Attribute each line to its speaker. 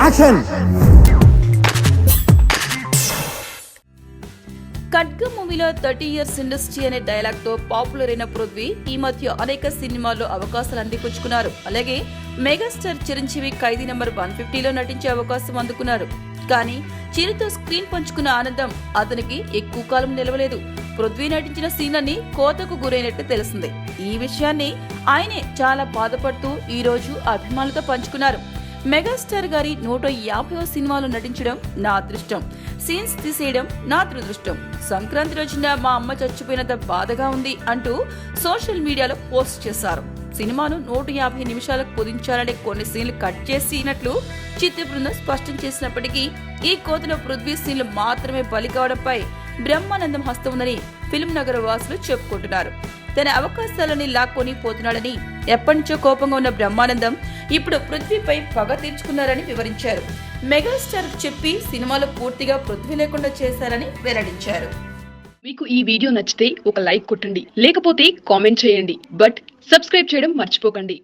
Speaker 1: Action.
Speaker 2: ఖడ్గ మూవీలో 30 years industry అనే dialogue తో పాపులర్ అయిన పృథ్వీ ఈ మధ్య అనేక సినిమాల్లో అవకాశాలు అందిపుచ్చుకున్నారు. అలాగే మెగాస్టార్ చిరంజీవి ఖైదీ నెంబర్ 150లో నటించే అవకాశం అందుకున్నారు. కానీ చిరుతో స్క్రీన్ పంచుకున్న ఆనందం అతనికి ఎక్కువ కాలం నిలవలేదు. పృథ్వీ నటించిన సీన్లన్నీ కోతకు గురైనట్టు తెలిసిందే. ఈ విషయాన్ని ఆయనే చాలా బాధపడుతూ ఈ రోజు అభిమానులతో పంచుకున్నారు. మెగాస్టార్ గారి 150వ సినిమాలో నటించడం నా అదృష్టం, సీన్స్ తీసేయడం నా దురదృష్టం. సంక్రాంతి రోజున మా అమ్మ చచ్చిపోయినంత బాధగా ఉంది అంటూ సోషల్ మీడియాలో పోస్ట్ చేశారు. సినిమాను 150 నిమిషాలకు కుదించాలనే కొన్ని సీన్లు కట్ చేసినట్లు చిత్ర బృందం స్పష్టం చేసినప్పటికీ ఈ కోతలో పృథ్వీ సీన్లు మాత్రమే బలి కావడంపై బ్రహ్మానందం హస్తం ఉందని ఫిల్మ్ నగర వాసులు చెప్పుకుంటున్నారు. తన అవకాశాలని లాక్కొని పోతున్నాడని ఎప్పటినుంచో కోపంగా ఉన్న బ్రహ్మానందం ఇప్పుడు పృథ్వీపై పగ తీర్చుకున్నారని వివరించారు. మెగాస్టార్ చెప్పి సినిమాలో పూర్తిగా పృథ్వీ లేకుండా చేశారని వెల్లడించారు.
Speaker 3: మీకు ఈ వీడియో నచ్చితే ఒక లైక్ కొట్టండి, లేకపోతే కామెంట్ చేయండి. బట్ సబ్స్క్రైబ్ చేయడం మర్చిపోకండి.